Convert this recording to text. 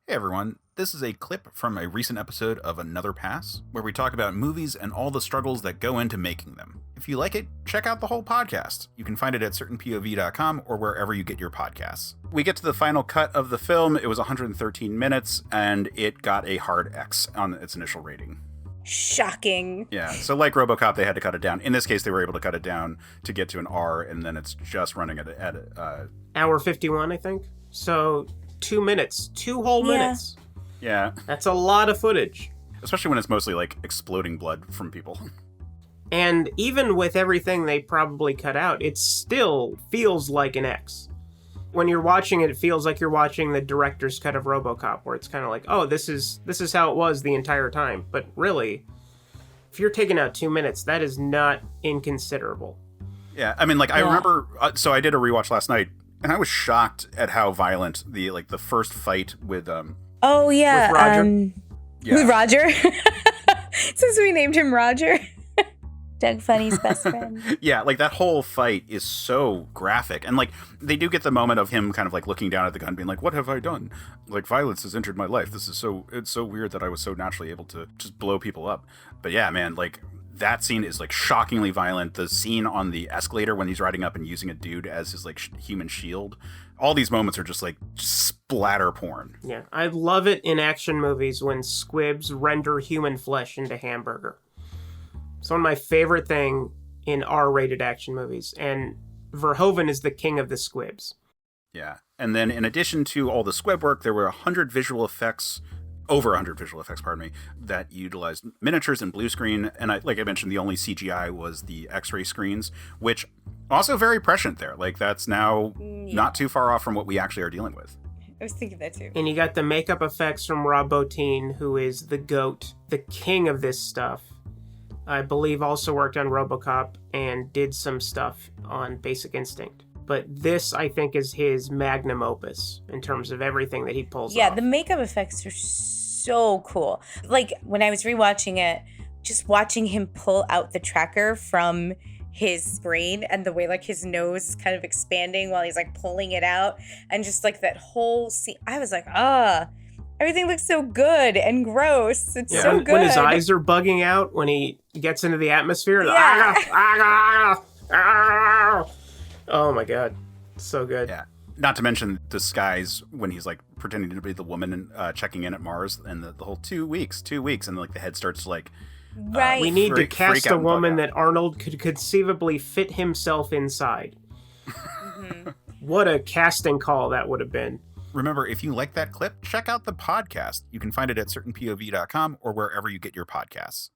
Hey everyone, this is a clip from a recent episode of Another Pass, where we talk about movies and all the struggles that go into making them. If you like it, check out the whole podcast. You can find it at certainpov.com or wherever you get your podcasts. We get to the final cut of the film. It was 113 minutes, and it got a hard X on its initial rating. Shocking. Yeah, so like RoboCop, they had to cut it down. In this case, they were able to cut it down to get to an R, and then it's just running at hour 51, I think. So 2 minutes, 2 whole minutes. Yeah. That's a lot of footage. Especially when it's mostly like exploding blood from people. And even with everything they probably cut out, it still feels like an X. When you're watching it, it feels like you're watching the director's cut of RoboCop, where it's kind of like, oh, this is how it was the entire time. But really, if you're taking out 2 minutes, that is not inconsiderable. Yeah, I mean, I remember, so I did a rewatch last night, and I was shocked at how violent the first fight with Oh yeah, with Roger. With Roger. Since we named him Roger. Doug Funny's best friend. Yeah, that whole fight is so graphic. And they do get the moment of him kind of looking down at the gun being like, what have I done? Violence has entered my life. It's so weird that I was so naturally able to just blow people up. But yeah, man, that scene is shockingly violent. The scene on the escalator when he's riding up and using a dude as his human shield. All these moments are just splatter porn. Yeah, I love it in action movies when squibs render human flesh into hamburger. It's one of my favorite thing in R-rated action movies, and Verhoeven is the king of the squibs. Yeah, and then in addition to all the squib work, there were over 100 visual effects, that utilized miniatures and blue screen. And like I mentioned, the only CGI was the X-ray screens, which also very prescient there. That's now not too far off from what we actually are dealing with. I was thinking that too. And you got the makeup effects from Rob Bottin, who is the GOAT, the king of this stuff. I believe also worked on RoboCop and did some stuff on Basic Instinct. But this, I think, is his magnum opus in terms of everything that he pulls off. Yeah, the makeup effects are so cool. When I was rewatching it, just watching him pull out the tracker from his brain and the way his nose is kind of expanding while he's pulling it out, and just that whole scene, I was everything looks so good and gross. It's so good. When his eyes are bugging out, when he gets into the atmosphere. Oh my God. So good. Yeah. Not to mention the skies when he's pretending to be the woman and checking in at Mars, and the whole 2 weeks, and the head starts to right. We need to cast a woman that Arnold could conceivably fit himself inside. Mm-hmm. What a casting call that would have been. Remember, if you like that clip, check out the podcast. You can find it at certainpov.com or wherever you get your podcasts.